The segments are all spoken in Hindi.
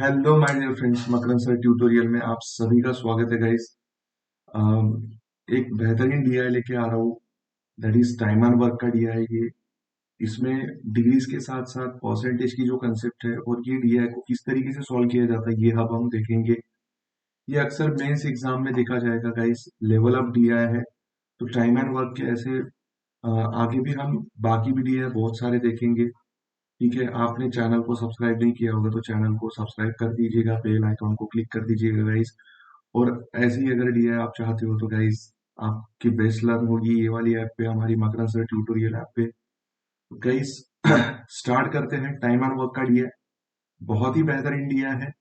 Hello my dear friends, Makaran sir tutorial में आप सभी का स्वागत है गाइस। एक बेहतरीन डीआई लेके आ रहा हूँ, that is time and work का डीआई। ये इसमें डिग्रीज के साथ साथ परसेंटेज की जो कंसेप्ट है और ये डीआई को किस तरीके से सॉल्व किया जाता है ये अब हम देखेंगे। ये अक्सर मेंस एग्जाम में देखा जाएगा गाइस, लेवल अप डीआई है। तो टाइम एंड वर्क के ऐसे आगे भी हम बाकी भी डीआई बहुत सारे देखेंगे। ठीक है, आपने चैनल को सब्सक्राइब नहीं किया होगा तो चैनल को सब्सक्राइब कर दीजिएगा, बेल आइकॉन को क्लिक कर दीजिएगा गाइस। और ऐसे ही अगर डीआई आप चाहते हो तो गाइस, आपकी बेस्ट लर्न होगी ये वाली ऐप पे, हमारी मकरन सर ट्यूटोरियल ऐप पे। तो गाइस स्टार्ट करते हैं टाइम एंड वर्क का डीआई। बहुत ही बेहतरीन डीआई है।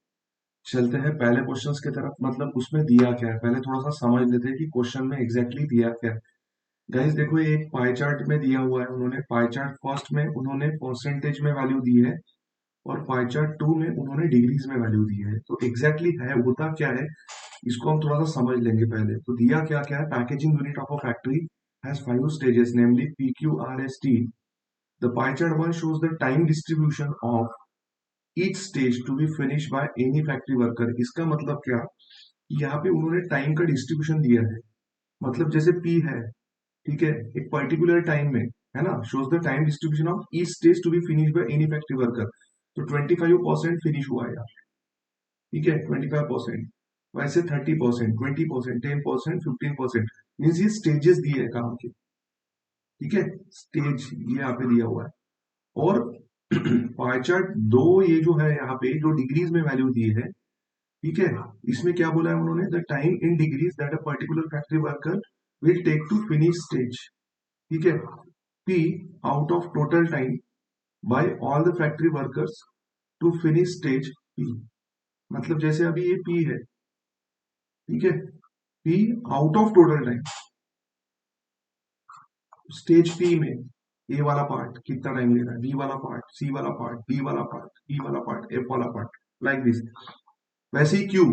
चलते हैं पहले क्वेश्चंस की तरफ, मतलब उसमें दिया क्या है पहले थोड़ा सा समझ लेते हैं कि क्वेश्चन में एग्जैक्टली दिया क्या है। गाइस देखो, ये एक पाई चार्ट में दिया हुआ है। उन्होंने पाई चार्ट फर्स्ट में उन्होंने परसेंटेज में वैल्यू दी है और पाई चार्ट टू में उन्होंने डिग्रीज में वैल्यू दी है। तो एग्जैक्टली है होता क्या है, इसको हम थोड़ा सा समझ लेंगे पहले। तो दिया क्या क्या है, packaging unit of a factory has 5 stages, namely PQRST. The pie chart 1 shows the time distribution of each stage to be finished by any factory worker. इसका मतलब क्या, यहाँ पे उन्होंने टाइम का डिस्ट्रीब्यूशन दिया है। मतलब जैसे P है, ठीक है, एक पर्टिकुलर टाइम में, है ना, shows the time distribution of each stage to be finish by any factory worker. तो 25% फिनिश हुआ यार, ठीक है, 25%। वैसे 30%, 20%, 10%, 15%, मीन्स ये स्टेजेस दिए है काम के। ठीक है, स्टेज ये यहाँ पे दिया हुआ है। और पाई चार्ट दो ये जो है यहाँ पे जो डिग्रीज में वैल्यू दी है, ठीक है, इसमें क्या बोला है उन्होंने, the time in degrees that a particular factory worker will take to finish stage. ठीक है, P out of total time by all the factory workers to finish stage P. मतलब जैसे अभी ये पी है, ठीक है, P out of total time, stage P में ए वाला पार्ट कितना टाइम ले रहा है, बी वाला पार्ट, सी वाला पार्ट, डी वाला पार्ट, ई वाला पार्ट, एफ वाला पार्ट, लाइक दिस। वैसे ही क्यू,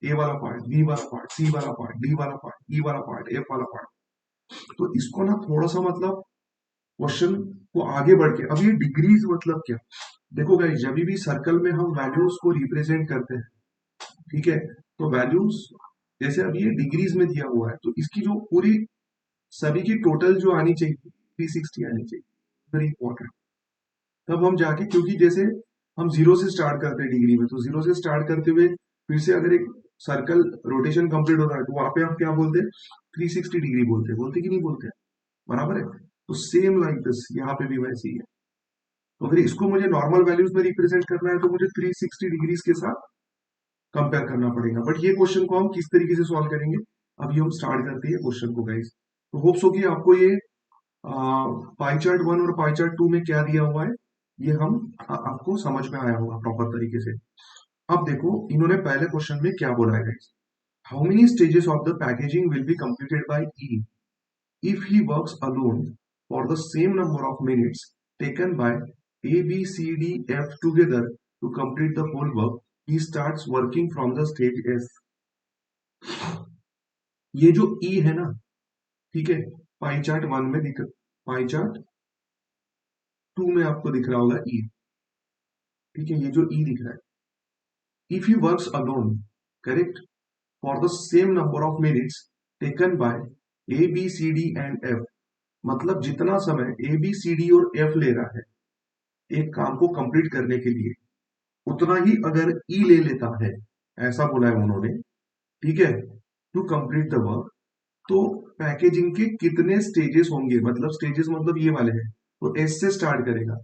ए वाला पार्ट, बी वाला पार्ट, सी वाला पार्ट, डी वाला पार्ट, ई वाला पार्ट, एफ वाला पार्ट। तो इसको ना थोड़ा सा मतलब क्वेश्चन को आगे बढ़ के, अब ये डिग्रीज मतलब क्या, देखो गाइस, जब भी सर्कल में हम वैल्यूज को रिप्रेजेंट करते हैं, ठीक है, तो वैल्यूज जैसे अब ये डिग्रीज में दिया हुआ है तो इसकी जो पूरी सभी की टोटल जो आनी चाहिए 360 आनी चाहिए, वेरी इंपॉर्टेंट। तब हम जाके, क्योंकि जैसे हम जीरो से स्टार्ट करते हैं डिग्री में, तो जीरो से स्टार्ट करते हुए फिर से अगर एक सर्कल रोटेशन कंप्लीट होता है तो वहां पे हम क्या बोलते हैं, 360 डिग्री बोलते कि नहीं बोलते, बराबर है। तो सेम लाइक दिस यहाँ पे भी वैसे ही है। तो अगर इसको मुझे नॉर्मल वैल्यूज में रिप्रेजेंट करना है तो मुझे 360 डिग्रीज के साथ कंपेयर करना पड़ेगा। बट ये क्वेश्चन को हम किस तरीके से सॉल्व करेंगे, अभी हम स्टार्ट करते हैं क्वेश्चन को गाइस। तो होप्स हो कि आपको ये पाई चार्ट वन और पाई चार्ट टू में क्या दिया हुआ है ये हम आपको समझ में आया होगा प्रॉपर तरीके से। अब देखो इन्होंने पहले क्वेश्चन में क्या बोला है guys, how many stages of the packaging will be completed by E if he works alone for the same number of minutes taken by A, B, C, D, F together to complete the whole work, he starts working from the stage S. ये जो E है ना, ठीक है, पाई चार्ट वन में दिख, पाई चार्ट टू में आपको दिख रहा होगा E, ठीक है, ये जो E दिख रहा है, if he works alone, correct, for the same number of minutes taken by A, B, C, D and F, मतलब जितना समय A, B, C, D और F ले रहा है एक काम को कंप्लीट करने के लिए, उतना ही अगर ई ले लेता है, ऐसा बोला है उन्होंने, ठीक है, टू कंप्लीट द वर्क, तो पैकेजिंग के कितने स्टेजेस होंगे, मतलब स्टेजेस मतलब ये वाले हैं, तो एस से स्टार्ट करेगा।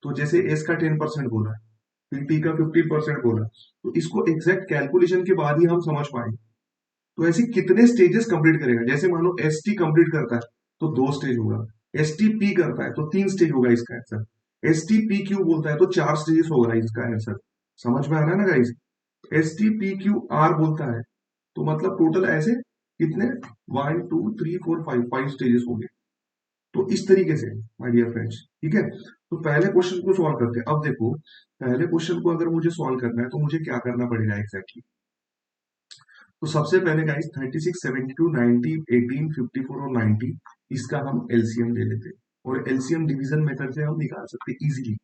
तो जैसे एस का 10% बोला, फिर टी का 15% बोला, तो इसको एग्जैक्ट कैलकुलेशन के बाद ही हम समझ पाएंगे। तो ऐसे कितने स्टेजेस कंप्लीट करेगा, जैसे मान लो एस टी कंप्लीट करता है तो 2 स्टेज होगा, एस टी पी करता है तो 3 स्टेज होगा इसका answer, S T P Q बोलता है तो 4 स्टेजेस होगा इसका आंसर। समझ में आ रहा है ना guys, S T P Q R बोलता है तो मतलब टोटल ऐसे कितने, 1 2 3 4 5 स्टेजेस होंगे। तो इस तरीके से माय डियर फ्रेंड्स, ठीक है। तो पहले क्वेश्चन को सॉल्व करते हैं। अब देखो, पहले क्वेश्चन को अगर मुझे सॉल्व करना है तो मुझे क्या करना पड़ेगा एग्जैक्टली। तो सबसे पहले गाइस 36, 72, 90, 18, 54 और 90, इसका हम एलसीएम ले लेते हैं और एलसीएम डिवीजन मेथड से हम निकाल सकते हैं इजीली।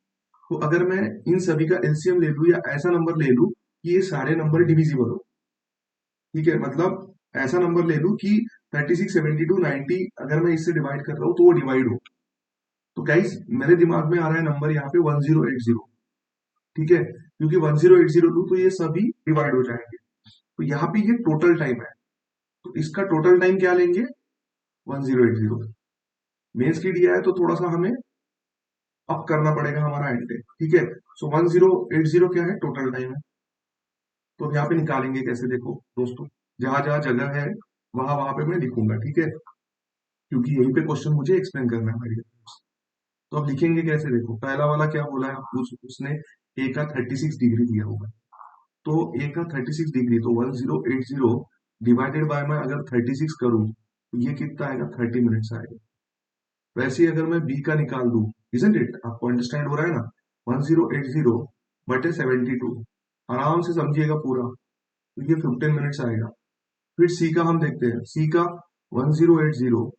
तो अगर मैं इन सभी का एलसीएम ले लूं या ऐसा नंबर ले लूं कि ये सारे नंबर डिविजिबल हो, ठीक है, मतलब ऐसा नंबर ले लूं कि 36, 72, 90 अगर मैं इससे डिवाइड कर रहा हूं तो वो डिवाइड हो, तो गाइस मेरे दिमाग में आ रहा है नंबर यहाँ पे 1080, ठीक है, क्योंकि 1080 लूं तो ये सभी डिवाइड हो जाएंगे। तो यहाँ पे ये टोटल टाइम है, तो इसका टोटल टाइम क्या लेंगे, 1080। मेंस की दिया है तो थोड़ा सा हमें अप करना पड़ेगा हमारा एंटे, ठीक है। सो 1080 क्या है, टोटल टाइम है। तो अब यहाँ पे निकालेंगे कैसे, देखो दोस्तों, जहां जहां जगह है वहां वहां पे मैं लिखूंगा, ठीक है, क्योंकि यहीं पे क्वेश्चन मुझे एक्सप्लेन करना है मेरे। तो अब लिखेंगे कैसे, देखो पहला वाला क्या बोला है, उसने ए का 36 डिग्री दिया होगा, तो ए का 36 डिग्री, तो 1080 डिवाइडेड बाय मैं अगर 36 करूं तो ये कितना आएगा, 30 मिनट्स आएगा। वैसे ही अगर मैं बी का निकाल दूं, इजंट इट, आपको अंडरस्टैंड हो रहा है ना, 1080 बटे 72, आराम से समझिएगा पूरा, तो ये 15 मिनट्स आएगा। फिर सी का हम देखते हैं, सी का 1080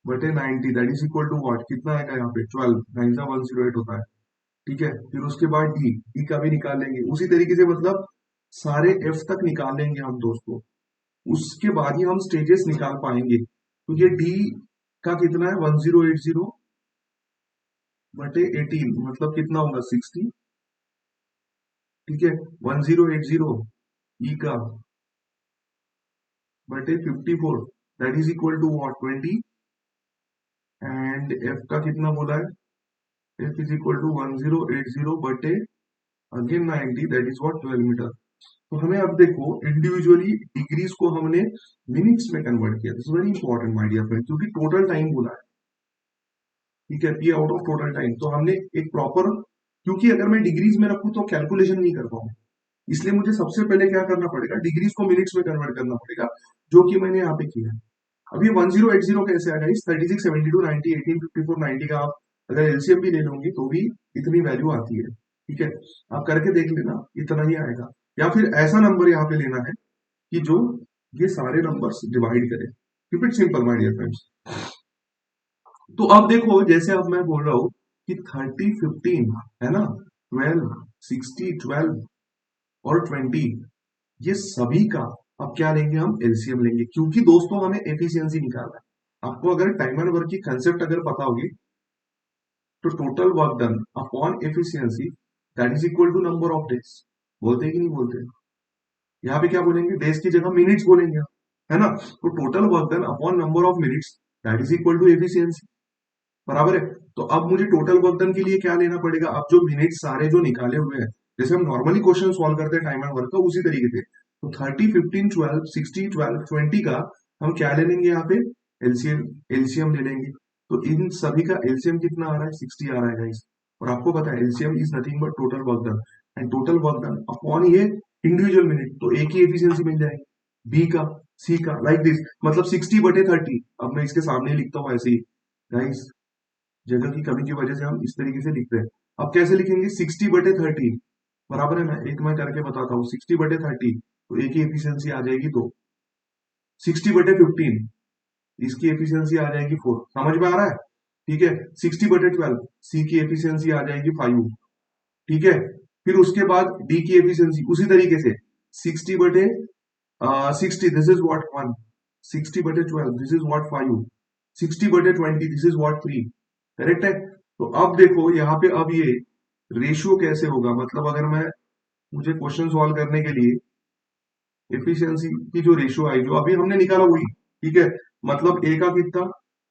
बटे 90 that is equal to what, कितना आएगा यहाँ पे 12, 9 का 108 होता है, ठीक है। फिर उसके बाद डी, डी का भी निकाल लेंगे उसी तरीके से, मतलब सारे एफ तक निकाल लेंगे हम दोस्तों, उसके बाद ही हम स्टेजेस निकाल पाएंगे। तो ये डी का कितना है, 1080 बटे 18, मतलब कितना होगा 60, ठीक है। 1080 ई का बटे 54 that is equal to what, 20, and F का कितना बोला है, एफ इज इक्वल टू 1080 बटे again 90 that is what, 12 metre. तो हमें अब देखो इंडिविजुअली डिग्रीज को हमने मिनट्स में कन्वर्ट किया, this very important my dear friend, क्योंकि टोटल टाइम बोला है, ठीक है, P out of total time, तो हमने एक प्रॉपर, क्योंकि अगर मैं डिग्रीज में रखूं तो कैलकुलेशन नहीं कर पाऊंगा, इसलिए मुझे सबसे पहले क्या करना पड़ेगा, डिग्रीज को मिनट्स में कन्वर्ट करना पड़ेगा, जो कि मैंने यहाँ पे किया है। अब ये 1080 कैसे आएगा, इस 36, 72, 90, 18, 54, 90 का आप अगर एलसीएम भी ले लोगे तो भी इतनी वैल्यू आती है, ठीक है। आप करके देख लेना, इतना ही आएगा। या फिर ऐसा नंबर यहाँ पे लेना है कि जो ये सारे नंबर्स डिवाइड करे, keep it simple my dear friends. तो अब देखो, जैसे अब मैं बोल रहा हूं कि 30, 15 है ना, 12, 60, 12 और 20, ये सभी का अब क्या लेंगे, हम एलसीएम लेंगे, क्योंकि दोस्तों हमें एफिशिएंसी निकालना है। आपको अगर टाइम एंड वर्क की कंसेप्ट अगर पता होगी, तो total work done upon efficiency that is equal to number of days, बोलते हैं कि नहीं बोलते, यहाँ पे क्या बोलेंगे, डेज की जगह मिनट्स बोलेंगे, है ना। तो total work done upon number of minutes that is equal to efficiency, बराबर है। तो अब मुझे टोटल वर्क डन के लिए क्या लेना पड़ेगा, अब जो मिनट सारे जो निकाले हुए हैं, जैसे हम नॉर्मली क्वेश्चन सॉल्व करते हैं टाइम एंड वर्क का, उसी तरीके से, तो 30, 15, 12, 60, 12, 20 का हम क्या ले लेंगे यहाँ पे, एलसीएम, एलसीएम ले लेंगे। तो इन सभी का एलसीएम कितना आ रहा है, 60 आ रहा है गाइस, और आपको पता है LCM is nothing but total work done, and total work done upon ये इंडिविजुअल मिनट, तो एक ही एफिशिएंसी मिल जाएगी, बी का, सी का, लाइक दिस, मतलब 60 बटे 30, अब मैं इसके सामने लिखता हूँ ऐसे ही गाइस, जगह की कमी की वजह से हम इस तरीके से लिखते हैं। अब कैसे लिखेंगे, 60/30 बराबर है ना, एक मैं करके बताता हूँ, 60/30 तो एक ही एफिशिएंसी आ जाएगी 2, 60/15 इसकी एफिशिएंसी आ जाएगी 4, समझ में आ रहा है, ठीक है। 60/12 सी की एफिशिएंसी आ जाएगी 5, ठीक है। फिर उसके बाद डी की एफिशिएंसी उसी तरीके से 60/60 this is what 1, 60/12 this is what 5, 60/20 this is what 3, correct है। तो अब देखो यहाँ पे, अब ये रेशियो कैसे होगा, मतलब अगर मैं, मुझे क्वेश्चन सॉल्व करने के लिए एफिशिएंसी की जो रेशियो आई, जो अभी हमने निकाला वही, ठीक है, मतलब ए का कितना,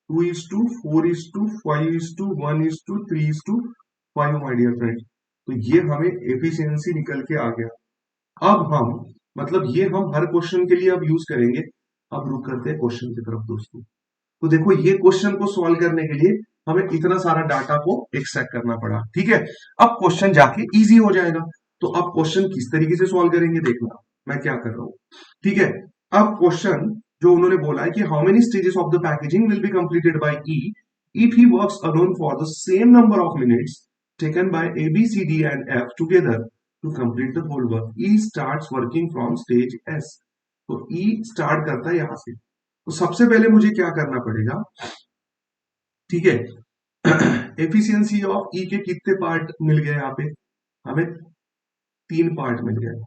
2:4:5:1:3:5 माय डियर फ्रेंड, तो ये हमें एफिशिएंसी निकल के आ गया। अब हम, मतलब ये हम हर क्वेश्चन के लिए अब यूज करेंगे। अब रुक करते हैं क्वेश्चन की तरफ दोस्तों। तो देखो ये क्वेश्चन को सॉल्व करने के लिए हमें इतना सारा डाटा को एक्सट्रैक्ट करना पड़ा, ठीक है। अब क्वेश्चन जाके इजी हो जाएगा। तो अब क्वेश्चन किस तरीके से सॉल्व करेंगे, देखना मैं क्या कर रहा हूं, ठीक है। अब क्वेश्चन जो उन्होंने बोला है कि how many stages of the packaging will be completed by E if he works alone for the same number of minutes taken by A B C D and F together to complete the whole work, E starts working from stage S. तो ई स्टार्ट करता है यहां से, तो सबसे पहले मुझे क्या करना पड़ेगा, ठीक है, एफिशिएंसी ऑफ ई के कितने पार्ट मिल गए यहाँ पे? हमें 3 पार्ट मिल गए।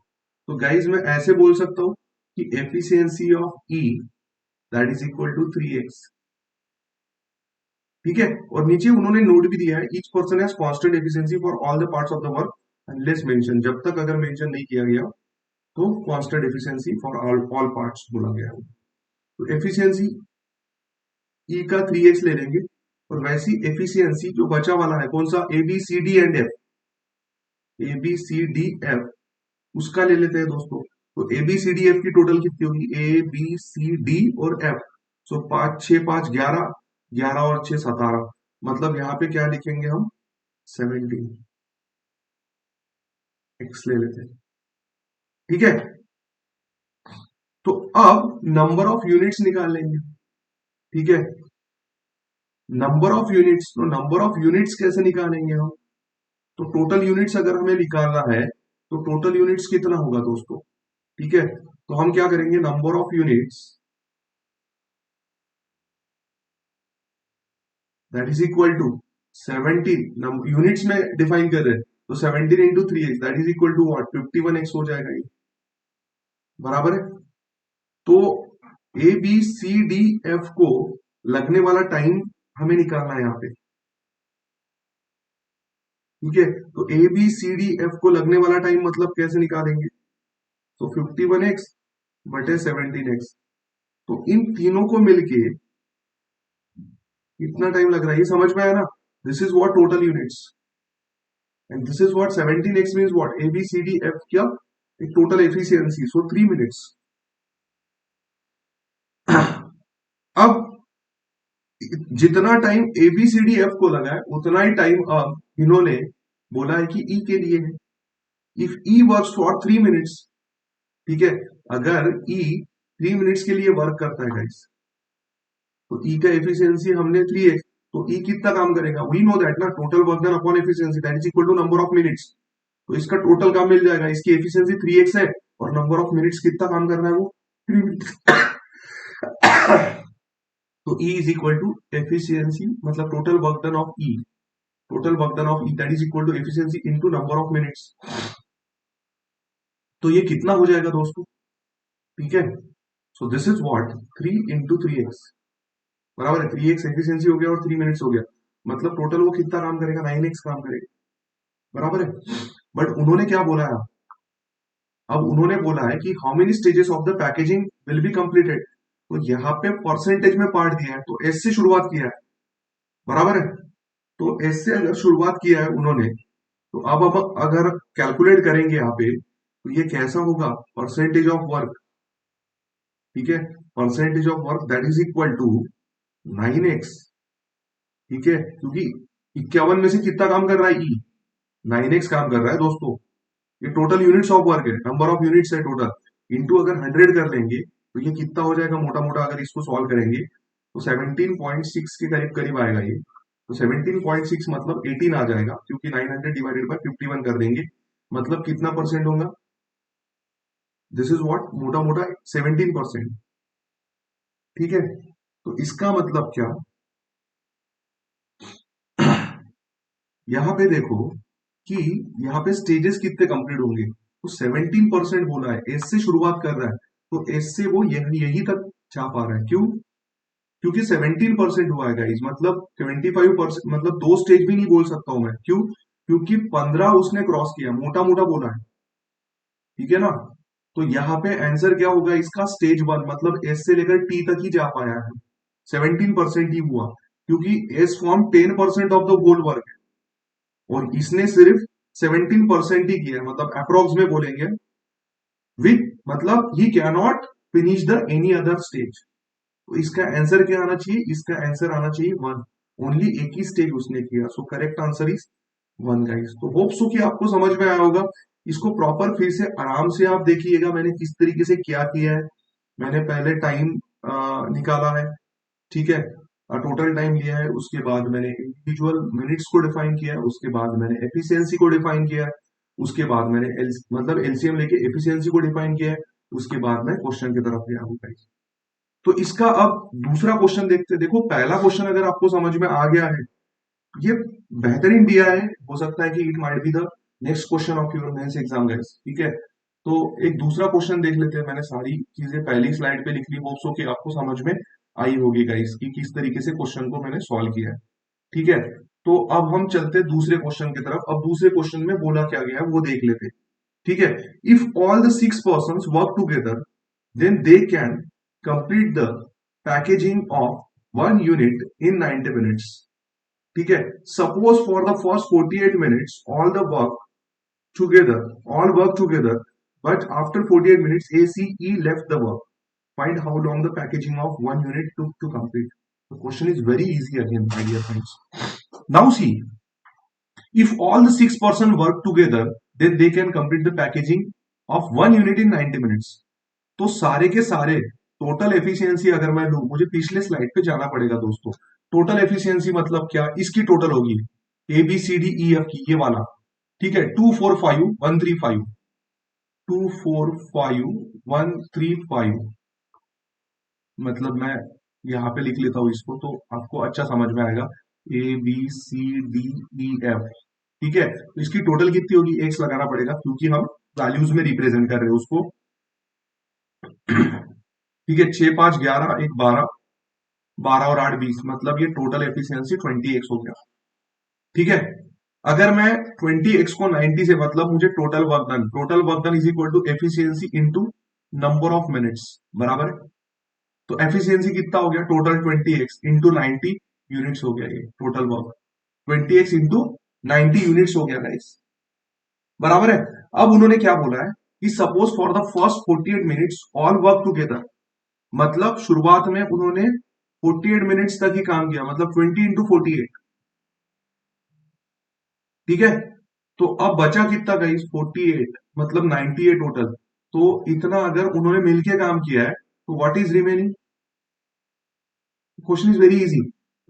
तो गाइज मैं ऐसे बोल सकता हूं कि efficiency of E that is equal to 3x। ठीक है, और नीचे उन्होंने नोट भी दिया है, each person has constant efficiency for all the parts of the work unless mention. जब तक अगर मेंशन नहीं किया गया तो constant efficiency for all parts बोला गया है। तो एफिशिएंसी ई का 3x ले लेंगे, और वैसी एफिशिएंसी जो बचा वाला है कौन सा, A B C D and F, A B C D F, उसका ले लेते हैं दोस्तों। तो A B C D F की टोटल कितनी होगी, ए बी सी डी और एफ। सो 5 6 5 11, 11 और 6 17, मतलब यहाँ पे क्या लिखेंगे हम, 17 एक्स ले लेते हैं। ठीक है, तो अब नंबर ऑफ यूनिट्स निकाल लेंगे। ठीक है, नंबर ऑफ यूनिट्स, तो नंबर ऑफ यूनिट्स कैसे निकालेंगे हम, तो टोटल यूनिट्स अगर हमें निकालना है तो टोटल यूनिट्स कितना होगा दोस्तों। ठीक है, तो हम क्या करेंगे, number of units that is equal to 17, units में डिफाइन कर रहे हैं, तो 17 into 3x that is equal to what, 51x हो जाएगा ये, बराबर है। तो A B C D F को लगने वाला टाइम हमें निकालना है यहाँ पे। ठीक है, तो A B C D F को लगने वाला टाइम मतलब कैसे निकालेंगे, तो 51x बटे 17x। तो इन तीनों को मिलके कितना टाइम लग रहा है ये समझ में आया ना, this is what total units and this is what 17x means what, A B C D F क्या, एक टोटल एफिशिएंसी, सो 3 मिनट्स। अब जितना time A B C D F को लगा है उतना ही टाइम अब इन्होंने बोला है कि ई के लिए है। If E works for 3 minutes, ठीक है, अगर ई 3 मिनट्स के लिए वर्क करता है गाइस, तो ई का एफिशिएंसी हमने 3x, तो ई कितना काम करेगा, वी नो दैट ना, total work done upon efficiency that is equal to number of minutes. तो इसका टोटल काम मिल जाएगा, इसकी एफिशिएंसी 3x है और नंबर ऑफ मिनट्स कितना काम कर रहा है वो 3 मिनट्स। तो E is equal to efficiency मतलब total work done of E, total work done of E that is equal to efficiency into number of minutes. तो ये कितना हो जाएगा दोस्तों, ठीक है, so this is what 3 into 3x, बराबर है, 3x एफिशिएंसी हो गया और 3 मिनट्स हो गया, मतलब टोटल वो कितना काम करेगा, 9x काम करेगा, बराबर है। बट उन्होंने क्या बोला है, अब उन्होंने बोला है कि how many stages of the packaging will be completed, तो यहाँ पे परसेंटेज में पार्ट दिया है, तो एस से शुरुआत किया है, बराबर है। तो एस से अगर शुरुआत किया है उन्होंने, तो अब हम अगर कैलकुलेट करेंगे यहाँ पे तो ये कैसा होगा, परसेंटेज ऑफ वर्क, ठीक है, percentage of work that is equal to 9x। ठीक है, क्योंकि 51 में से कितना काम कर रहा है ई, 9x काम कर रहा है दोस्तों, ये टोटल यूनिट्स ऑफ वर्क है, नंबर ऑफ यूनिट्स है टोटल, इंटू अगर 100 कर लेंगे तो ये कितना हो जाएगा, मोटा मोटा अगर इसको सॉल्व करेंगे तो 17.6 के करीब करीब आएगा ये। तो 17.6 मतलब 18 आ जाएगा, क्योंकि 900 डिवाइडेड बाय 51 कर देंगे, मतलब कितना परसेंट होगा, दिस इज व्हाट, मोटा मोटा 17%। ठीक है, तो इसका मतलब क्या, यहाँ पे देखो कि यहाँ पे स्टेजेस कितने कंप्लीट होंगे, तो 17% बोला है, एस से शुरुआत कर रहा है, तो एस से वो यही तक जा पा रहा है, क्यों, क्योंकि 17% हुआ है गाइस, मतलब 25%, मतलब 2 स्टेज भी नहीं बोल सकता हूं मैं, क्यों, क्योंकि 15 उसने क्रॉस किया, मोटा मोटा बोला है, ठीक है ना। तो यहाँ पे आंसर क्या होगा इसका, स्टेज 1, मतलब एस से लेकर टी तक ही जा पाया है, 17% ही हुआ, क्योंकि S form 10% of the whole work है और इसने सिर्फ 17% ही किया है, मतलब अप्रोक्स में बोलेंगे विथ, मतलब he can not finish the any other stage. तो इसका आंसर क्या आना चाहिए, इसका आंसर आना चाहिए 1, ओनली एक ही स्टेज उसने किया, so correct answer is 1 guys. तो होप सो कि आपको समझ में आया होगा, इसको प्रॉपर फिर से आराम से आप देखिएगा मैंने किस तरीके से क्या किया है। मैंने पहले टाइम निकाला है, ठीक है, टोटल टाइम लिया है, उसके बाद मैंने इंडिविजुअल मिनट्स को डिफाइन किया है, उसके बाद मैंने एफिशिएंसी को डिफाइन किया है, उसके बाद मैंने मतलब एलसीएम लेके एफिशिएंसी को डिफाइन किया है, उसके बाद मैं क्वेश्चन की तरफ गया हूँ गाइस। तो इसका अब दूसरा क्वेश्चन देखते हैं। देखो पहला क्वेश्चन अगर आपको समझ में आ गया है ये बेहतरीन दिया है, हो सकता है कि it might be the next question of your mains exam guys, ठीक है। तो एक दूसरा क्वेश्चन देख लेते हैं, मैंने सारी चीजें पहली स्लाइड पे लिख ली, होप्स हो कि आपको समझ में आई होगी गाइस कि किस तरीके से क्वेश्चन को मैंने सॉल्व किया है, ठीक है। तो अब हम चलते हैं दूसरे क्वेश्चन की तरफ। अब दूसरे क्वेश्चन में बोला क्या गया है वो देख लेते हैं, ठीक है। If all the 6 persons work together then they can complete the packaging of one unit in 90 minutes, ठीक है। Suppose for the first 48 minutes all work together, but after 48 minutes ACE left the work. Find how long the packaging of one unit took to complete. The question is very easy again, my dear friends. Now see, if all the 6 persons work together, then they can complete the packaging of one unit in 90 minutes. तो सारे के सारे टोटल एफिशिएंसी अगर मैं लू, मुझे पिछले स्लाइड पे जाना पड़ेगा दोस्तों। टोटल एफिशिएंसी मतलब क्या, इसकी टोटल होगी A B C D E F की, ये वाला, ठीक है। 245 135, 245 135, मतलब मैं यहाँ पे लिख लेता हूँ इसको तो आपको अच्छा समझ में आएगा। A B C D E F, ठीक है। तो इसकी टोटल कितनी होगी, एक्स लगाना पड़ेगा क्योंकि हम वैल्यूज में रिप्रेजेंट कर रहे हैं उसको, ठीक है। 6 5 11 1 12, 12 और 8 20, मतलब ये टोटल एफिशिएंसी 20x हो गया, ठीक है। अगर मैं 20x को 90 से, मतलब मुझे total work done is equal to efficiency into number of minutes, बराबर है। तो एफिशिएंसी कितना हो गया, टोटल 20x इंटू 90 यूनिट्स हो गया, ये total work 20x into 90 units हो गया गाइस, बराबर है। अब उन्होंने क्या बोला है कि suppose for the first 48 minutes all work together, मतलब शुरुआत में उन्होंने 48 मिनट्स तक ही काम किया, मतलब 20 इंटू 48, ठीक है। तो अब बचा कितना गाइस, 48, मतलब 90 है टोटल। तो इतना अगर उन्होंने मिलके काम किया है तो what is remaining, question is very easy.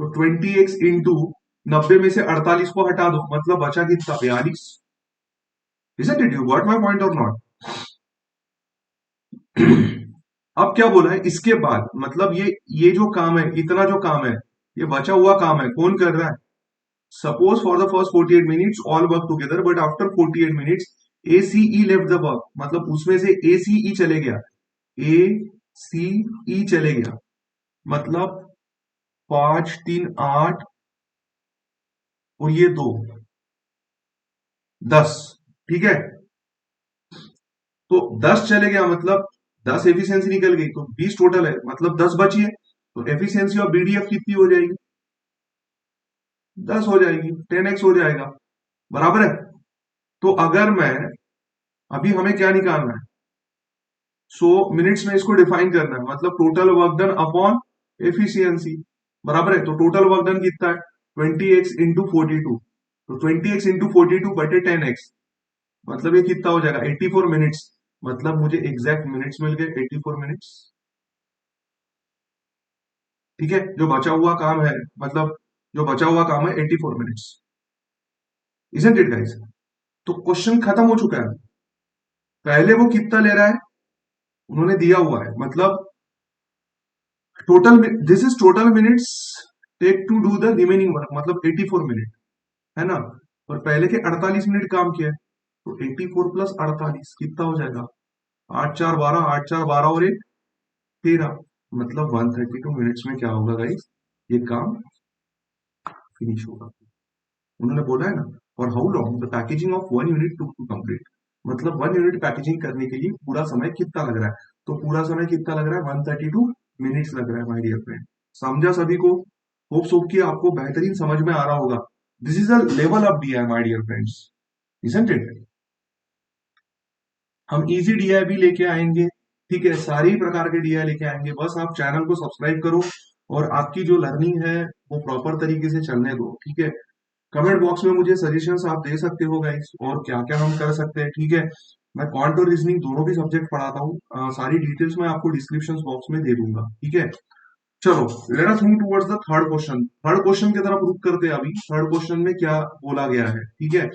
तो 20x इंटू 90 में से 48 को हटा दो, मतलब बचा कितना, 42। Isn't it? You got my point or not? अब क्या बोला है इसके बाद, मतलब ये जो काम है, इतना जो काम है, ये बचा हुआ काम है, कौन कर रहा है। Suppose for the first 48 minutes all work together, but after 48 minutes ACE left the work, मतलब उसमें से ACE चले गया, ACE चले गया, मतलब 5 3 8 और ये 2 10, ठीक है। तो 10 चले गया, मतलब 10 एफिशिएंसी निकल गई, तो 20 टोटल है, मतलब 10 बची है। तो एफिशिएंसी ऑफ BDF कितनी हो जाएगी, 10 हो जाएगी, 10x हो जाएगा, बराबर है। तो अगर मैं, अभी हमें क्या निकालना है, मिनट्स में इसको डिफाइन करना है, मतलब total work done upon efficiency, बराबर है। तो टोटल वर्क डन कितना है, 20x इंटू 42, तो 20x इंटू 42 बटे 10x, मतलब ये कितना हो जाएगा, 84 मिनट्स, मतलब मुझे एग्जैक्ट मिनट्स मिल गए 84 मिनट्स, ठीक है। जो बचा हुआ काम है, मतलब जो बचा हुआ काम है 84 मिनट्स, इजंट इट गाइस। तो क्वेश्चन खत्म हो चुका है। पहले वो कितना ले रहा है, उन्होंने दिया हुआ है, मतलब total, this is total minutes take to do the remaining work, मतलब 84 मिनट है ना। और पहले के 48 मिनट काम किया है, तो 84 प्लस 48 कितना हो जाएगा, 8 4 12, 8 4 12 और 1 13, मतलब 132 मिनट्स में क्या होगा गाइस, ये काम फिनिश होगा। उन्होंने बोला है ना, for how long the packaging of one unit to complete, मतलब 1 यूनिट पैकेजिंग करने के लिए पूरा समय कितना लग रहा है। तो पूरा समय कितना लग रहा है, 132 मिनट्स लग रहा है, माय डियर फ्रेंड। समझा सभी को, होप्स होप कि आपको बेहतरीन समझ में आ रहा होगा। This is a level of DI my dear friends, isn't it. हम इजी DI भी लेके आएंगे, ठीक है, सारी प्रकार के DI लेके आएंगे, बस आप चैनल को सब्सक्राइब करो और आपकी जो लर्निंग है वो प्रॉपर तरीके से चलने दो, ठीक है। कमेंट बॉक्स में मुझे सजेशंस आप दे सकते हो गाइस, और क्या क्या हम कर सकते हैं, ठीक है। मैं क्वांट और रीजनिंग दोनों भी सब्जेक्ट पढ़ाता हूँ, सारी डिटेल्स मैं आपको डिस्क्रिप्शन बॉक्स में दे दूंगा, ठीक है। चलो late us move towards the third question. Third question की तरफ रुक करते हैं अभी। थर्ड क्वेश्चन में क्या बोला गया है, ठीक है।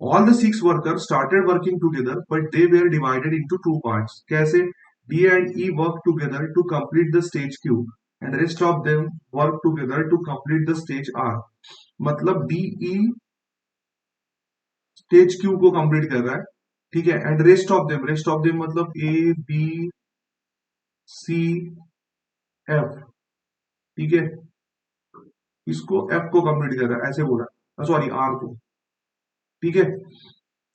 All the 6 workers started working together but they were divided into 2 parts. कैसे, D and E work together to complete the stage Q and rest of them work together to complete the stage R. मतलब डीई स्टेज क्यू को कंप्लीट कर रहा है, ठीक है। एंड रेस्ट ऑफ देम मतलब ए बी सी एफ, ठीक है, इसको एफ को कंप्लीट कर रहा है ऐसे बोला, सॉरी आर को, ठीक है।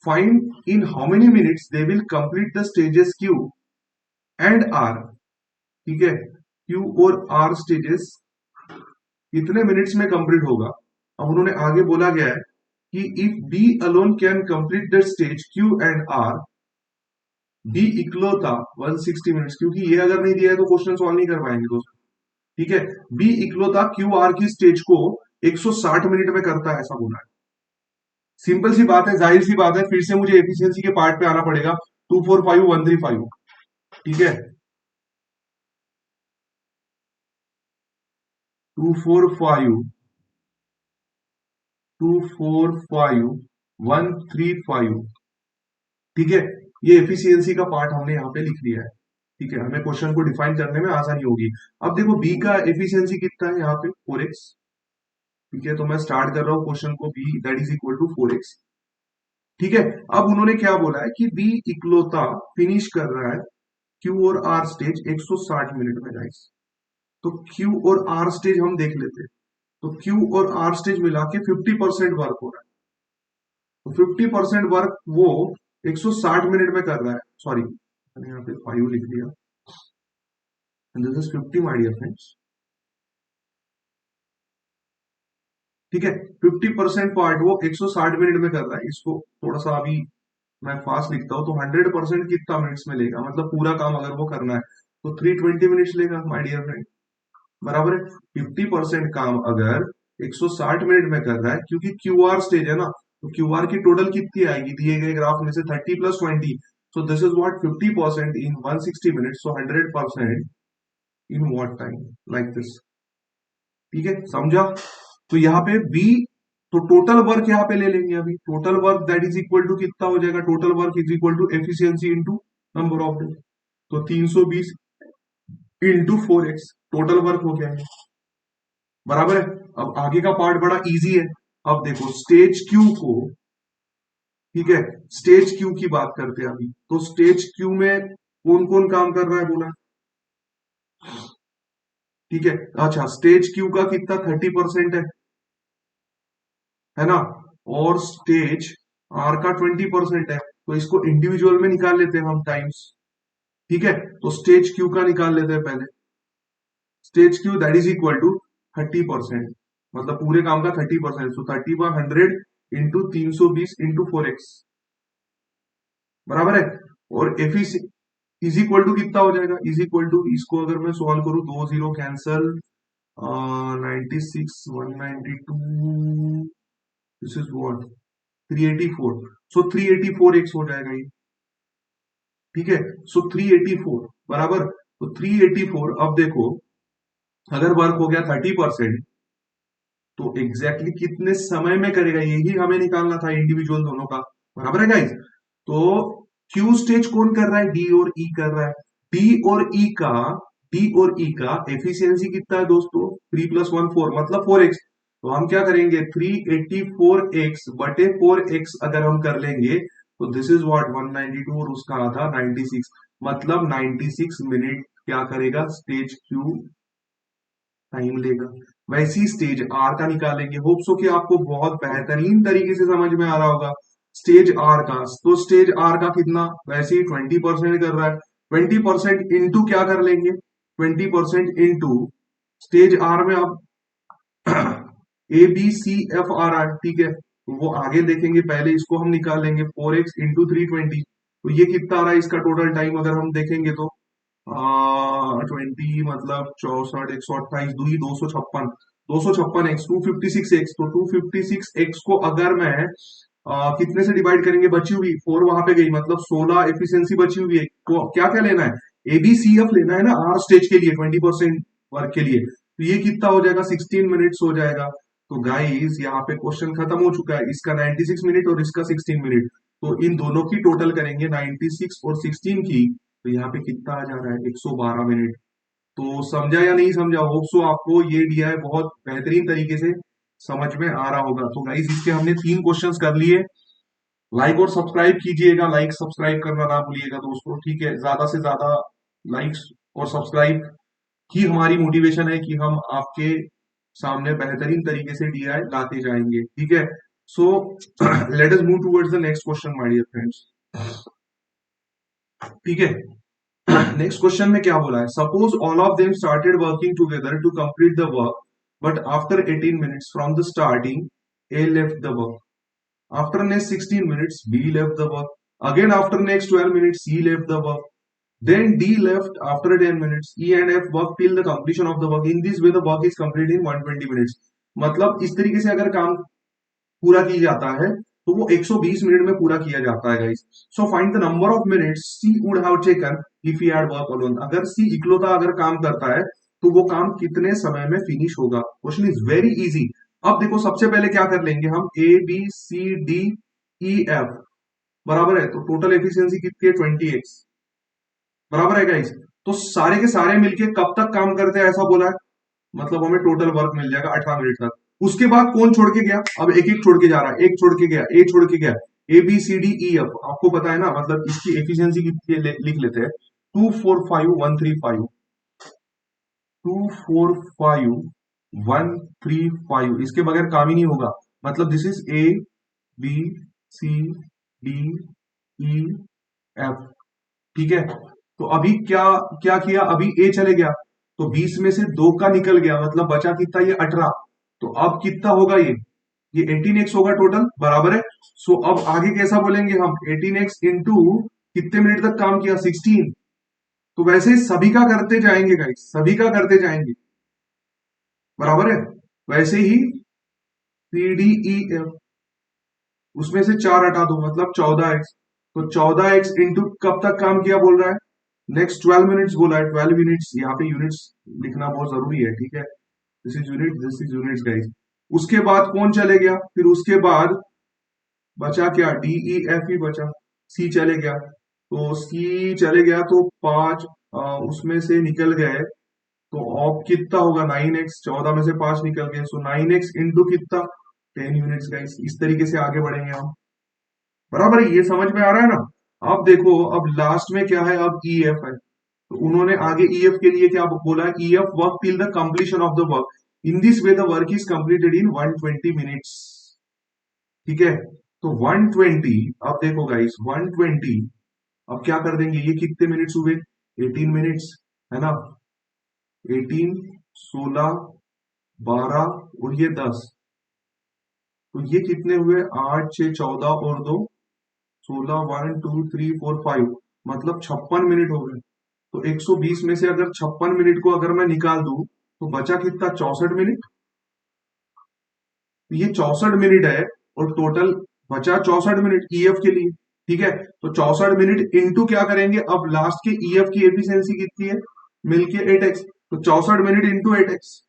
Find in how many minutes they will complete the stages Q and R, ठीक है। क्यू और आर स्टेजेस कितने मिनट्स में कंप्लीट होगा। अब उन्होंने आगे बोला गया है कि if B alone can complete the stage Q and R, B इक्लोता 160 मिनट्स, क्योंकि ये अगर नहीं दिया है तो क्वेश्चन सॉल्व नहीं कर पाएंगे दोस्तों, ठीक है। बी इक्लोता क्यू आर की स्टेज को 160 मिनट में करता है ऐसा बोला है। सिंपल सी बात है, जाहिर सी बात है, फिर से मुझे एफिशिएंसी के पार्ट पे आना पड़ेगा। 245135, ठीक है, 245135, ठीक है। ये एफिशिएंसी का पार्ट हमने यहाँ पे लिख लिया है, ठीक है। हमें क्वेश्चन को डिफाइन करने में आसानी होगी। अब देखो बी का एफिशिएंसी कितना है यहाँ पे 4x, ठीक है। तो मैं स्टार्ट कर रहा हूँ क्वेश्चन को, B that is equal to 4x, ठीक है। अब उन्होंने क्या बोला है कि बी इकलौता फिनिश कर रहा है क्यू और आर स्टेज 160 मिनट में गाइस। तो क्यू और आर स्टेज हम देख लेते हैं। तो क्यू और आर स्टेज मिला के 50% वर्क हो रहा है। तो 50% वर्क वो 160 मिनट में कर रहा है, सॉरी मैंने यहाँ पे 5 लिख दिया, this is 50 my dear friends, ठीक है। 50% पार्ट वो 160 मिनट में कर रहा है। इसको थोड़ा सा अभी मैं फास्ट लिखता हूँ, तो 100% कितना मिनट्स में लेगा, मतलब पूरा काम अगर वो करना है तो 320 मिनट्स लेगा माय डियर फ्रेंड, बराबर है। 50% काम अगर 160 मिनट में कर रहा है, क्योंकि क्यू आर स्टेज है ना, तो क्यू आर की टोटल कितनी आएगी दिए गए ग्राफ में से 30 plus 20, so this is what 50% in 160 minutes, so 100% in what time, like this, ठीक है, समझा। तो यहाँ पे बी, तो टोटल वर्क यहाँ पे ले लेंगे अभी। Total work that is equal to कितना हो जाएगा, total work is equal to efficiency into number of day, तो 320 इंटू 4x, टोटल वर्क हो गया है, बराबर है। अब आगे का पार्ट बड़ा इजी है। अब देखो स्टेज क्यू को, ठीक है, स्टेज क्यू की बात करते हैं अभी। तो स्टेज क्यू में कौन कौन काम कर रहा है बोला, ठीक है। अच्छा स्टेज क्यू का कितना 30% है ना, और स्टेज आर का 20% है। तो इसको इंडिविजुअल में निकाल लेते हैं हम टाइम्स, ठीक है। तो स्टेज क्यू का निकाल लेते हैं पहले। Stage Q that is equal to 30%, मतलब पूरे काम का 30%, सो 30/100 इंटू 320 इंटू 4x, बराबर है। और एफिस इज इक्वल टू कितना हो जाएगा, इज इक्वल टू, इसको अगर मैं सॉल्व करूं, 2 0 cancel, 96 192, this is what 384, so 384x हो जाएगा ये, ठीक है। सो 384 बराबर, तो 384, अब देखो अगर वर्क हो गया 30%, तो एग्जैक्टली कितने समय में करेगा यही हमें निकालना था इंडिविजुअल दोनों का, बराबर है गाइस। तो क्यू स्टेज कौन कर रहा है, डी और ई कर रहा है। डी और ई का डी और ई का एफिशिएंसी कितना है दोस्तों, 3 + 1 4, मतलब 4x। तो हम क्या करेंगे, 384x बटे 4x अगर हम कर लेंगे, तो दिस इज व्हाट 192, और उसका आधा 96, मतलब 96 मिनट क्या करेगा स्टेज क्यू टाइम लेगा। वैसी स्टेज आर का निकालेंगे। होप सो कि आपको बहुत बेहतरीन तरीके से समझ में आ रहा होगा। स्टेज आर का, तो स्टेज आर का कितना, वैसे ही 20% कर रहा है, 20% इंटू क्या कर लेंगे, 20% इंटू स्टेज आर में आप A B C F R R, ठीक है, तो वो आगे देखेंगे, पहले इसको हम निकाल लेंगे 4x इंटू 320, तो ये कितना आ रहा है इसका टोटल टाइम अगर हम देखेंगे तो 20 मतलब 64, 128, दुई 256, 256x, 256x, तो 256x को अगर मैं कितने से डिवाइड करेंगे, बची हुई 4 वहां पे गई, मतलब 16 एफिशिएंसी बची हुई है। तो क्या क्या लेना है, एबीसीएफ लेना है ना आर स्टेज के लिए, 20% वर्क के लिए, तो ये कितना हो जाएगा 16 मिनट्स हो जाएगा। तो गाइस यहाँ पे क्वेश्चन खत्म हो चुका है, इसका 96 मिनट और इसका 16 मिनट, तो इन दोनों की टोटल करेंगे 96 और 16 की, तो यहाँ पे कितना आ जा रहा है 112 मिनट। तो समझा या नहीं समझा? होप सो आपको ये डीआई बहुत बेहतरीन तरीके से समझ में आ रहा होगा। तो गाइस इसके हमने 3 क्वेश्चंस कर लिए। लाइक और सब्सक्राइब कीजिएगा, लाइक सब्सक्राइब करना ना भूलिएगा दोस्तों, ठीक है? ज्यादा से ज्यादा लाइक्स और सब्सक्राइब ही हमारी मोटिवेशन है कि हम आपके सामने बेहतरीन तरीके से डीआई लाते जाएंगे, ठीक है? So let us move towards the next question my dear friends, ठीक है? नेक्स्ट क्वेश्चन में क्या बोला है? Suppose all of them started working together to complete the work, but after 18 minutes from the starting A left the work, after next 16 minutes B left the work, again after next 12 minutes C left the work, then D left after 10 minutes, E and F work till the completion of the work. In this way the work is complete in 120 minutes. मतलब इस तरीके से अगर काम पूरा किया जाता है तो वो 120 मिनट में पूरा किया जाता है guys. So find the number of minutes C would have taken if he had work alone. अगर सी इकलौता अगर काम करता है तो वो काम कितने समय में फिनिश होगा? Question is very easy. अब देखो सबसे पहले क्या कर लेंगे हम, A B C D E F बराबर है, तो टोटल एफिशिएंसी कितनी है? 20x बराबर है गाइस। तो सारे के सारे मिलके कब तक काम करते हैं ऐसा बोला है, मतलब हमें टोटल वर्क मिल जाएगा 18 मिनट तक। उसके बाद कौन छोड़ के गया? अब एक एक छोड़ के जा रहा है, एक छोड़ के गया, ए छोड़ के गया, A B C D E F आपको पता है ना, मतलब इसकी एफिशिएंसी कितनी है लिख लेते हैं, 245135, 245135, इसके बगैर काम ही नहीं होगा। मतलब this is A B C D E F, ठीक है? तो अभी क्या क्या किया, अभी ए चले गया तो 20 में से 2 का निकल गया, मतलब बचा कितना? ये 18। तो अब कितना होगा ये 18x होगा टोटल, बराबर है। सो अब आगे कैसा बोलेंगे हम, 18x इंटू कितने मिनट तक काम किया? 16। तो वैसे ही सभी का करते जाएंगे गाइस, सभी का करते जाएंगे, बराबर है। वैसे ही सी डी ई एफ, उसमें से 4 हटा दो मतलब 14x। तो 14x इंटू कब तक काम किया बोल रहा है? नेक्स्ट 12 मिनट्स बोला है, 12 मिनट्स। यहाँ पे यूनिट्स लिखना बहुत जरूरी है, ठीक है? This is unit, this is units guys. उसके बाद कौन चले गया? फिर उसके बाद बचा क्या? डी ई एफ ही बचा। सी चले गया, तो सी चले गया तो 5 उसमें से निकल गए, तो ऑफ कितना होगा? 9x, 14 में से 5 निकल गए, सो 9x इंटू कितना? 10 यूनिट्स गाइस। इस तरीके से आगे बढ़ेंगे हम, बराबर है? ये समझ में आ रहा है ना? अब देखो, अब लास्ट में क्या है, अब ई एफ है, तो उन्होंने आगे ई एफ के लिए क्या बोला है? E F work till the completion of the work, in this way the work is completed in 120 minutes, ठीक है? तो 120, अब देखो गाइस 120, अब क्या कर देंगे, ये कितने मिनट्स हुए? 18 मिनट्स, है ना? 18, 16, 12 और ये 10, तो ये कितने हुए? 8 6 14 और 2 16, 1 2 3 4 5, मतलब 56 मिनट हो गए। तो 120 में से अगर 56 मिनट को अगर मैं निकाल दूं तो बचा कितना? 64 मिनट। तो ये 64 मिनट है और टोटल बचा 64 मिनट ईएफ के लिए, ठीक है? तो 64 मिनट इंटू क्या करेंगे, अब लास्ट के ईएफ की एफिशिएंसी कितनी है? मिलके 8x, तो 64 मिनट इंटू 8x,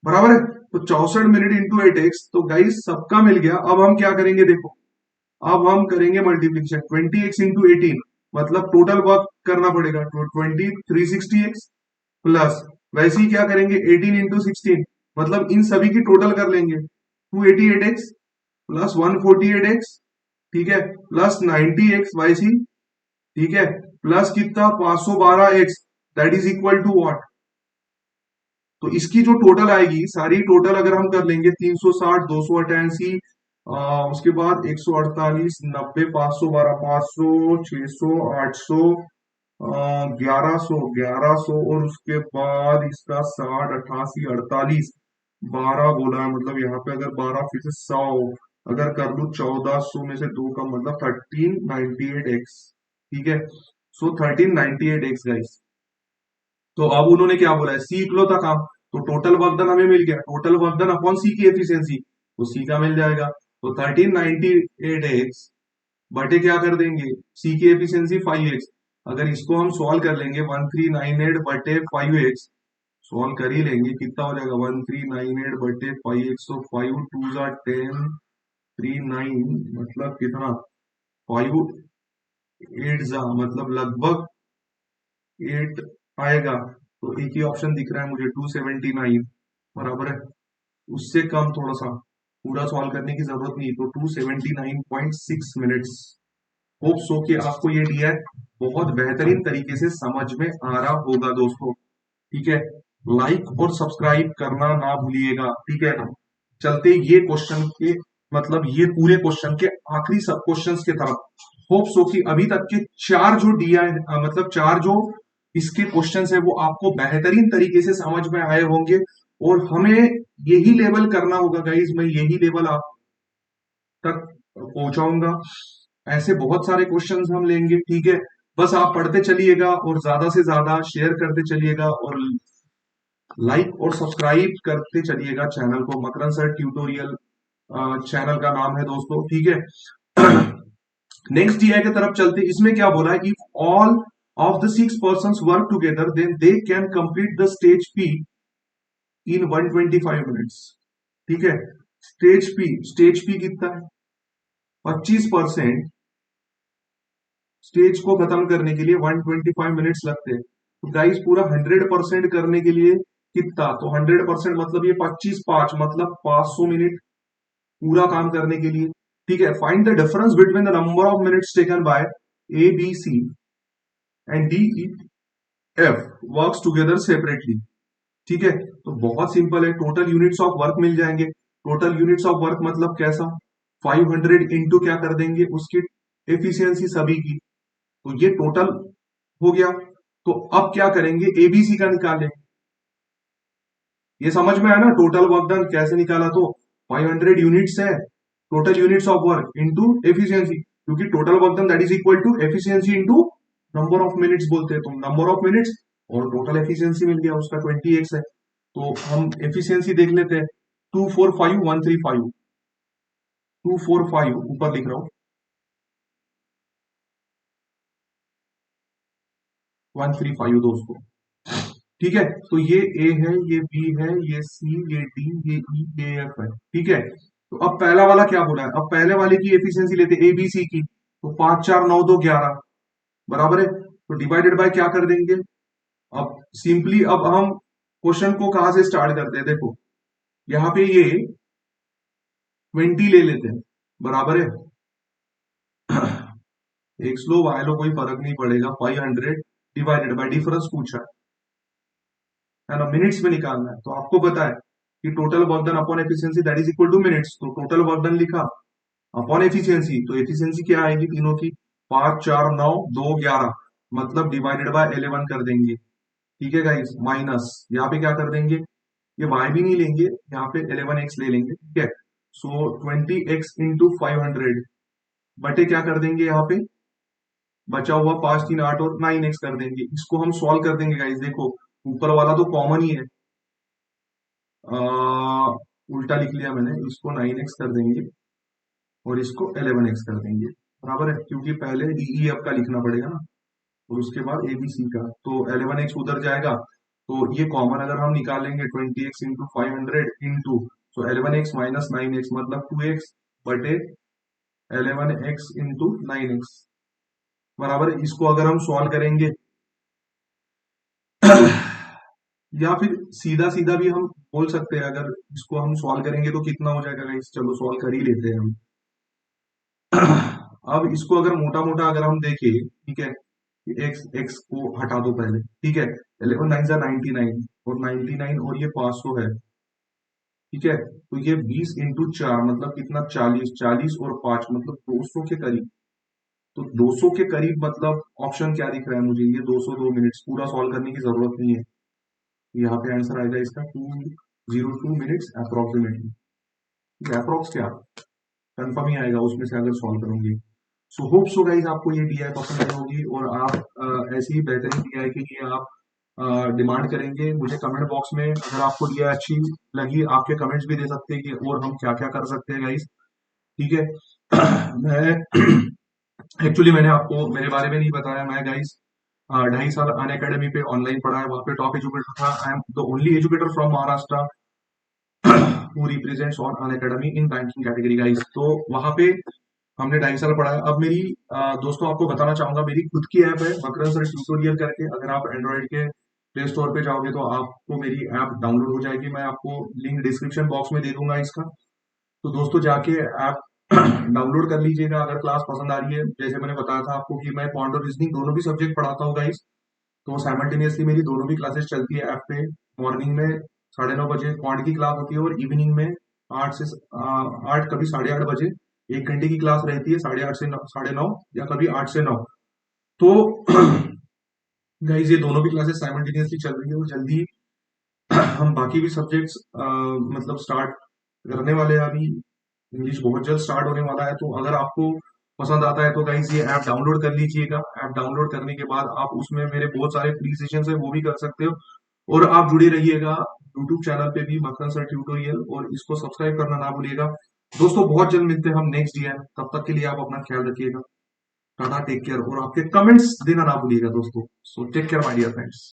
बराबर है? तो 64 मिनट इंटू 8x, तो गाइस सबका मिल गया। अब हम क्या करेंगे देखो, अब हम करेंगे मल्टीप्लीकेशन, 20x इंटू 18, मतलब टोटल वर्क करना पड़ेगा 20 360x प्लस, वैसे ही क्या करेंगे 18 इंटू 16, मतलब इन सभी की टोटल कर लेंगे 288x प्लस 148x, ठीक है? प्लस 90x वैसे ही, ठीक है? प्लस कितना? 512x, that is equal to what? तो इसकी जो टोटल आएगी सारी टोटल अगर हम कर लेंगे 360 288, उसके बाद 148 90 512 500 600 800 1100 और उसके बाद इसका 60 88 48 12 बोला है, मतलब यहाँ पे अगर 12 फिर से 100 अगर कर लू 1400 में से 2 का मतलब 1398x, ठीक है? सो 1398x गाइस। तो अब उन्होंने क्या बोला है? सी इकलौता काम, तो टोटल वर्क डन हमें मिल गया, टोटल वर्क डन अपॉन सी की एफिशिएंसी, तो सी का मिल जाएगा। तो 1398x बटे क्या कर देंगे, सी की एफिशिएंसी 5x, अगर इसको हम सॉल्व कर लेंगे 1398 बटे 5x, सॉल्व कर ही लेंगे, कितना हो जाएगा 1398 बटे 5x, तो 5 2 जा 10 3 9, मतलब कितना 5 8 जा मतलब लगभग 8 आएगा तो एक ही ऑप्शन दिख रहा है मुझे 279 बराबर है। उससे कम थोड़ा सा, पूरा सॉल्व करने की जरूरत नहीं, तो 279.6 मिनट्स। होप सो कि आपको ये डीआई बहुत बेहतरीन तरीके से समझ में आ रहा होगा दोस्तों। ठीक है, लाइक और सब्सक्राइब करना ना भूलिएगा। ठीक है, चलते ये क्वेश्चन के मतलब ये पूरे क्वेश्चन के आखिरी सब क्वेश्चंस के तरफ। होप सो कि अभी तक के चार जो डीआई मतलब चार जो इसके क्वेश्चंस है वो आपको बेहतरीन तरीके से समझ में आए होंगे, और हमें यही लेवल करना होगा गाइज, मैं यही लेवल आप तक पहुंचाऊंगा। ऐसे बहुत सारे क्वेश्चंस हम लेंगे। ठीक है, बस आप पढ़ते चलिएगा और ज्यादा से ज्यादा शेयर करते चलिएगा और लाइक और सब्सक्राइब करते चलिएगा चैनल को। मकरन सर ट्यूटोरियल चैनल का नाम है दोस्तों। ठीक है, नेक्स्ट डीआई की तरफ चलते। इसमें क्या बोला है, if all of the 6 person work together then they can complete the stage P in 125 minutes. ठीक है, स्टेज पी कितना है, 25%। स्टेज को खत्म करने के लिए 125 मिनट्स लगते हैं। तो गाइस पूरा 100% करने के लिए कितना, तो 100% मतलब ये 25 5 मतलब 500 मिनट पूरा काम करने के लिए। ठीक है, find the difference between the number of minutes taken by A B C and D E F works together separately. ठीक है, तो बहुत सिंपल है, टोटल यूनिट्स ऑफ वर्क मिल जाएंगे। टोटल यूनिट्स ऑफ वर्क मतलब कैसा, 500 इंटू क्या कर देंगे उसकी एफिशिएंसी सभी की, तो ये टोटल हो गया। तो अब क्या करेंगे, एबीसी का निकालें। ये समझ में आया ना, टोटल वर्क डन कैसे निकाला, तो 500 यूनिट्स है, total units of work into efficiency, क्योंकि total work done that is equal to efficiency into number of minutes बोलते हैं, तो नंबर ऑफ मिनट्स और टोटल एफिशिएंसी मिल गया उसका 20x है। तो हम एफिशिएंसी देख लेते हैं, 245135, 245 ऊपर लिख रहा हूं, 135 दोस्तों। ठीक है, तो ये ए है, ये बी है, ये सी, ये डी, ये ई, ये एफ है। ठीक है, तो अब पहला वाला क्या बोला है, अब पहले वाले की एफिशिएंसी लेते ए बी सी की, तो 5 4 9 2 11 बराबर है, तो डिवाइडेड बाय क्या कर देंगे। अब सिंपली अब हम क्वेश्चन को कहां से स्टार्ट करते हैं, देखो यहाँ पे ये 20 ले लेते हैं बराबर है। एक्स लो वाई लो कोई फर्क नहीं पड़ेगा, 500 डिवाइडेड बाय डिफरेंस पूछा है ना, मिनट्स में निकालना है, तो आपको पता है कि total work done upon efficiency that is equal two minutes, तो टोटल वर्क डन लिखा अपॉन एफिशिएंसी, तो एफिशिएंसी क्या आएगी तीनों की, 5 4 9 2 11 मतलब डिवाइडेड बाय 11 कर देंगे। ठीक है गाइस, माइनस यहाँ पे क्या कर देंगे, ये वाई भी नहीं लेंगे, यहाँ पे 11x ले लेंगे। ठीक है, सो 20x इंटू 500 बटे क्या कर देंगे, यहाँ पे बचा हुआ 5 3 8 और 9x कर देंगे। इसको हम सॉल्व कर देंगे गाइस, देखो ऊपर वाला तो कॉमन ही है, उल्टा लिख लिया मैंने, इसको 9x कर देंगे और इसको 11x कर देंगे बराबर है, क्योंकि पहले डीई एफ का लिखना पड़ेगा ना, और उसके बाद एबीसी का, तो 11x उधर जाएगा, तो ये कॉमन अगर हम निकालेंगे 20x इंटू 500 इंटू, तो 11x माइनस 9x मतलब 2x बटे 11x इंटू 9x बराबर है। इसको अगर हम सॉल्व करेंगे या फिर सीधा सीधा भी हम बोल सकते हैं, अगर इसको हम सॉल्व करेंगे तो कितना हो जाएगा गाइस, चलो सॉल्व कर ही लेते हैं हम। अब इसको अगर मोटा मोटा अगर हम देखें, ठीक है, एक्स एक्स को हटा दो पहले। ठीक है, 11 9 99 और 99 और ये 500 है। ठीक है, तो ये 20 इंटू 4 मतलब कितना, 40, 40 और 5 मतलब 200 के करीब। तो 200 के करीब मतलब ऑप्शन क्या दिख रहा है मुझे, ये 202 मिनट्स, पूरा सॉल्व करने की जरूरत नहीं है। यहाँ पे आंसर आएगा इसका 202 मिनट्स अप्रोक्सीमेटली। अप्रोक्स क्या, कंफर्म ही आएगा उसमें से अगर सॉल्व करोगे। सो होप सो गाइज आपको ये डीआई पसंद आई होगी, और आप ऐसी ही बेहतरीन डीआई के लिए आप डिमांड करेंगे मुझे कमेंट बॉक्स में। अगर आपको डीआई अच्छी लगी, आपके कमेंट्स भी दे सकते हैं कि और हम क्या क्या कर सकते हैं गाइज। ठीक है, मैं एक्चुअली मैंने आपको मेरे बारे में नहीं बताया, मैं गाइज 2.5 साल अन अकेडमी पे ऑनलाइन पढ़ा है, वहां पे टॉप एजुकेटर था। I am the only educator from Maharashtra who represents on Unacademy in banking category guys. तो वहां पे हमने 2.5 साल पढ़ाया। अब मेरी दोस्तों आपको बताना चाहूंगा, मेरी खुद की ऐप है मकरंद सर ट्यूटोरियल करके। अगर आप एंड्रॉइड के प्ले स्टोर पे जाओगे तो आपको मेरी ऐप डाउनलोड हो जाएगी। मैं आपको लिंक डिस्क्रिप्शन बॉक्स में दे दूंगा इसका। तो दोस्तों जाके ऐप डाउनलोड कर लीजिएगा। अगर क्लास पसंद आ रही है, जैसे मैंने बताया था आपको कि मैं क्वांट और रीजनिंग दोनों भी सब्जेक्ट पढ़ाता हूँ गाइस, तो साइमल्टेनियसली मेरी दोनों भी क्लासेस चलती है ऐप पे। मॉर्निंग में 9:30 बजे क्वांट की क्लास होती है, और इवनिंग में 8 कभी 8:30 बजे 1 घंटे की क्लास रहती है, 8:30 से 9:30, या कभी 8 से 9। तो गाइज ये दोनों भी क्लासेस साइमल्टेनियसली चल रही है, और जल्दी हम बाकी भी सब्जेक्ट्स मतलब स्टार्ट करने वाले हैं अभी। इंग्लिश बहुत जल्द स्टार्ट होने वाला है। तो अगर आपको पसंद आता है तो गाइज ये ऐप डाउनलोड कर लीजिएगा। ऐप डाउनलोड करने के बाद आप उसमें मेरे बहुत सारे फ्री सेशंस है, वो भी कर सकते हो। और आप जुड़े रहिएगा यूट्यूब चैनल पे भी, मकरंद सर ट्यूटोरियल, और इसको सब्सक्राइब करना ना भूलिएगा। दोस्तों बहुत जल्द मिलते हैं हम नेक्स्ट ईयर, तब तक के लिए आप अपना ख्याल रखिएगा। टाटा, टेक केयर, और आपके कमेंट्स देना ना भूलिएगा दोस्तों। So take care my dear friends.